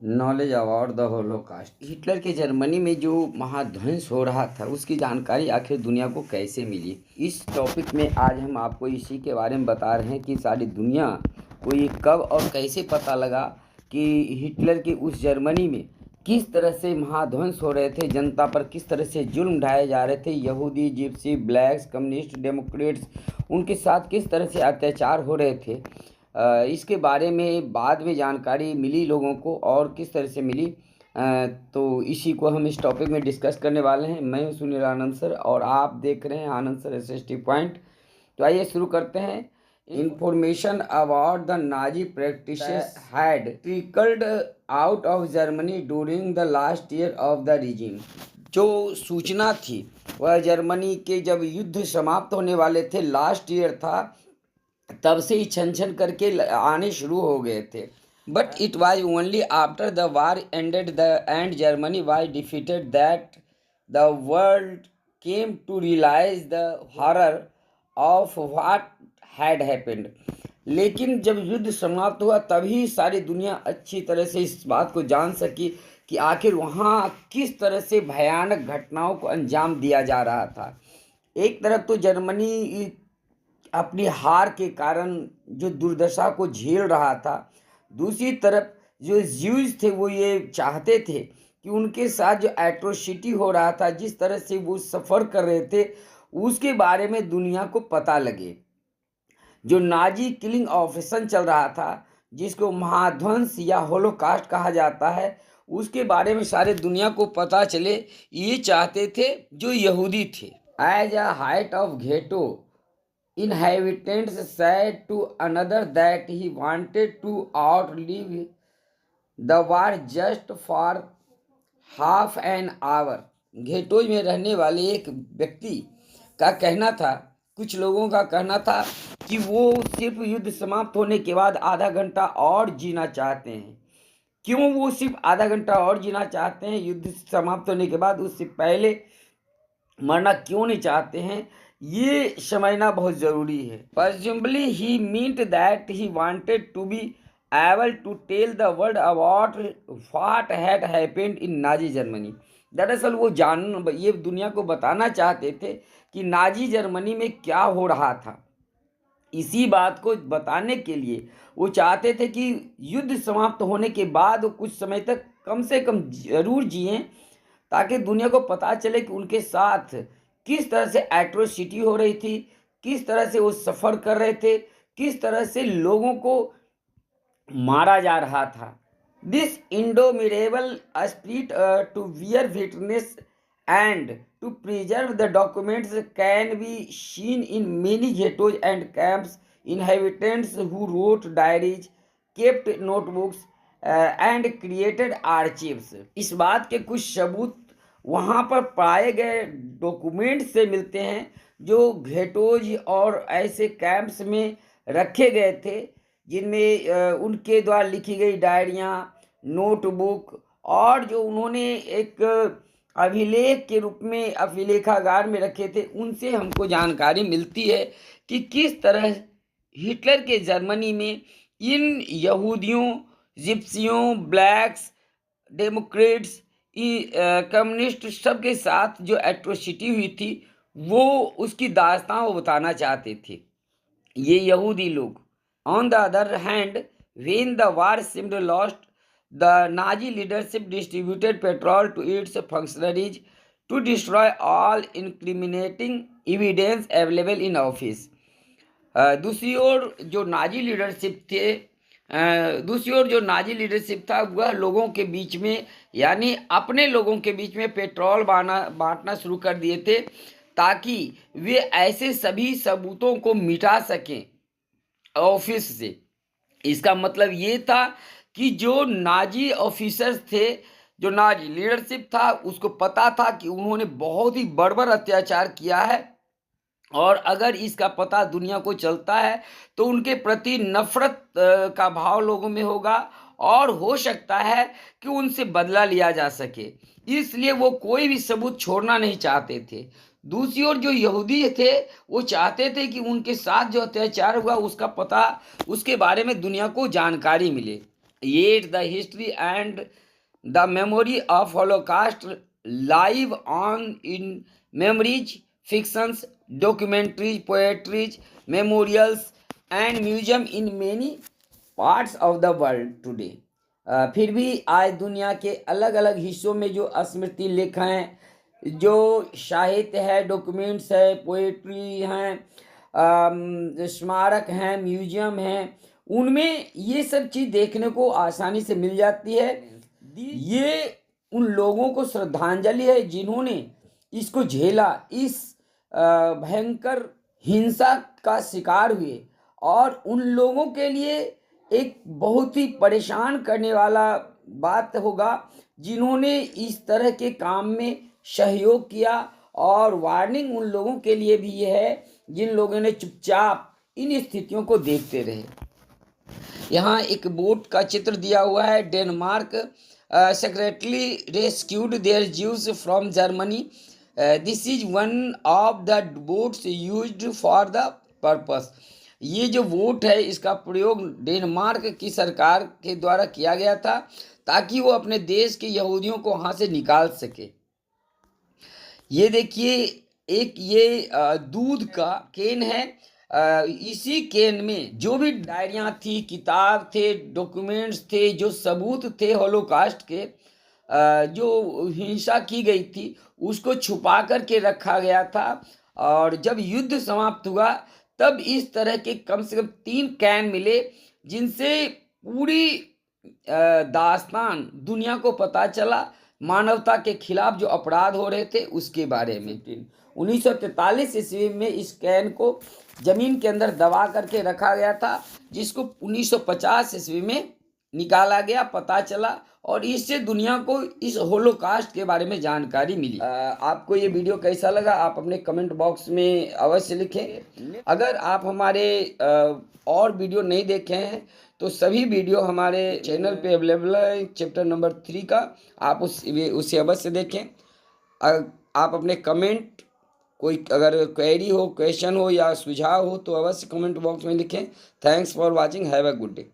Knowledge about the Holocaust. Hitler के Germany में जो महाध्वंस हो रहा था उसकी जानकारी आखिर दुनिया को कैसे मिली, इस टॉपिक में आज हम आपको इसी के बारे में बता रहे हैं कि सारी दुनिया को ये कब और कैसे पता लगा कि हिटलर के उस जर्मनी में किस तरह से महाध्वंस हो रहे थे, जनता पर किस तरह से जुल्म ढाए जा रहे थे, यहूदी, जिप्सी, ब्लैक्स, कम्युनिस्ट, डेमोक्रेट्स, उनके साथ किस तरह से अत्याचार हो रहे थे। इसके बारे में बाद में जानकारी मिली लोगों को और किस तरह से मिली। तो इसी को हम इस टॉपिक में डिस्कस करने वाले हैं। मैं हूं सुनील आनंद सर और आप देख रहे हैं आनंद सर एसएसटी पॉइंट। तो आइए शुरू करते हैं। Information about the Nazi practices had trickled out of Germany during the last year of the regime. जो सूचना थी वह जर्मनी के जब युद्ध समाप्त होने वाले थे, लास्ट ईयर था, तब से ही छन छन करके आने शुरू हो गए थे। But it was only after the war ended the and Germany was defeated that the world came to realise the horror of what had happened. लेकिन जब युद्ध समाप्त हुआ तभी सारी दुनिया अच्छी तरह से इस बात को जान सकी कि आखिर वहाँ किस तरह से भयानक घटनाओं को अंजाम दिया जा रहा था। एक तरफ तो जर्मनी अपनी हार के कारण जो दुर्दशा को झेल रहा था, दूसरी तरफ जो ज्यूज थे वो ये चाहते थे कि उनके साथ जो एट्रोसिटी हो रहा था, जिस तरह से वो सफ़र कर रहे थे, उसके बारे में दुनिया को पता लगे। जो नाजी किलिंग ऑपरेशन चल रहा था, जिसको महाध्वंस या होलोकास्ट कहा जाता है, उसके बारे में सारे दुनिया को पता चले, ये चाहते थे जो यहूदी थे। As a height of ghetto, inhabitants said to another that he wanted to outlive the war just for half an hour। Ghettos में रहने वाले एक व्यक्ति का कहना था, कुछ लोगों का कहना था कि वो सिर्फ युद्ध समाप्त होने के बाद आधा घंटा और जीना चाहते हैं। क्यों वो सिर्फ आधा घंटा और जीना चाहते हैं? युद्ध समाप्त होने के बाद उससे पहले मरना क्यों नहीं चाहते हैं, ये समझना बहुत ज़रूरी है। Presumably he meant that he wanted to be able to tell the world about what had happened in Nazi Germany। दरअसल वो ये दुनिया को बताना चाहते थे कि नाजी जर्मनी में क्या हो रहा था। इसी बात को बताने के लिए वो चाहते थे कि युद्ध समाप्त होने के बाद वो कुछ समय तक कम से कम जरूर जिएं, ताकि दुनिया को पता चले कि उनके साथ किस तरह से एट्रोसिटी हो रही थी, किस तरह से वो सफ़र कर रहे थे, किस तरह से लोगों को मारा जा रहा था। This indomitable spirit to bear witness and to preserve the documents can be seen in many ghettos and camps. inhabitants who wrote diaries, kept notebooks and created archives. इस बात के कुछ सबूत वहाँ पर पाए गए डॉक्यूमेंट से मिलते हैं जो घेटोज और ऐसे कैंप्स में रखे गए थे, जिनमें उनके द्वारा लिखी गई डायरियाँ, नोटबुक, और जो उन्होंने एक अभिलेख के रूप में अभिलेखागार में रखे थे, उनसे हमको जानकारी मिलती है कि किस तरह हिटलर के जर्मनी में इन यहूदियों, जिप्सियों, ब्लैक्स, डेमोक्रेट्स, कम्युनिस्ट सबके साथ जो एट्रोसिटी हुई थी, वो उसकी दास्तां वो बताना चाहते थे ये यहूदी लोग। On the other hand, when the war seemed lost, the Nazi leadership distributed petrol to its functionaries to destroy all incriminating evidence available in office। दूसरी ओर जो नाजी लीडरशिप था वह लोगों के बीच में, यानी अपने लोगों के बीच में पेट्रोल बांटना शुरू कर दिए थे, ताकि वे ऐसे सभी सबूतों को मिटा सकें ऑफिस से। इसका मतलब ये था कि जो नाजी ऑफिसर्स थे, जो नाजी लीडरशिप था, उसको पता था कि उन्होंने बहुत ही बर्बर अत्याचार किया है, और अगर इसका पता दुनिया को चलता है तो उनके प्रति नफरत का भाव लोगों में होगा, और हो सकता है कि उनसे बदला लिया जा सके। इसलिए वो कोई भी सबूत छोड़ना नहीं चाहते थे। दूसरी ओर जो यहूदी थे वो चाहते थे कि उनके साथ जो अत्याचार हुआ उसका पता, उसके बारे में दुनिया को जानकारी मिले। yet the history and the memory of Holocaust live on in memories, fictions, documentaries, poetries, memorials, and museum in many parts of the world today. फिर भी आज दुनिया के अलग अलग हिस्सों में जो स्मृति लेख हैं, जो साहित्य है, डॉक्यूमेंट्स है, पोएट्री हैं, स्मारक हैं, म्यूजियम हैं, उनमें ये सब चीज़ देखने को आसानी से मिल जाती है। ये उन लोगों को श्रद्धांजलि है जिन्होंने इसको झेला, इस भयंकर हिंसा का शिकार हुए, और उन लोगों के लिए एक बहुत ही परेशान करने वाला बात होगा जिन्होंने इस तरह के काम में सहयोग किया। और वार्निंग उन लोगों के लिए भी है जिन लोगों ने चुपचाप इन स्थितियों को देखते रहे। यहाँ एक बोट का चित्र दिया हुआ है। Denmark secretly rescued their Jews from Germany. This is one of the boats used for the purpose. ये जो बोट है इसका प्रयोग डेनमार्क की सरकार के द्वारा किया गया था ताकि वो अपने देश के यहूदियों को वहाँ से निकाल सके। ये देखिए, एक ये दूध का केन है। इसी केन में जो भी डायरियाँ थी, किताब थे, डॉक्यूमेंट्स थे, जो सबूत थे होलोकास्ट के, जो हिंसा की गई थी, उसको छुपा करके रखा गया था। और जब युद्ध समाप्त हुआ तब इस तरह के कम से कम 3 कैन मिले जिनसे पूरी दास्तान दुनिया को पता चला, मानवता के खिलाफ जो अपराध हो रहे थे उसके बारे में। 1943 ईस्वी में इस कैन को जमीन के अंदर दबा करके रखा गया था, जिसको 1950 ईस्वी में निकाला गया, पता चला, और इससे दुनिया को इस होलोकास्ट के बारे में जानकारी मिली। आपको ये वीडियो कैसा लगा आप अपने कमेंट बॉक्स में अवश्य लिखें। अगर आप हमारे और वीडियो नहीं देखे हैं तो सभी वीडियो हमारे चैनल पे अवेलेबल है। चैप्टर नंबर 3 का आप उसे अवश्य देखें। आप अपने कमेंट, कोई अगर क्वेरी हो, क्वेश्चन हो या सुझाव हो तो अवश्य कमेंट बॉक्स में लिखें। Thanks for watching, have a good day.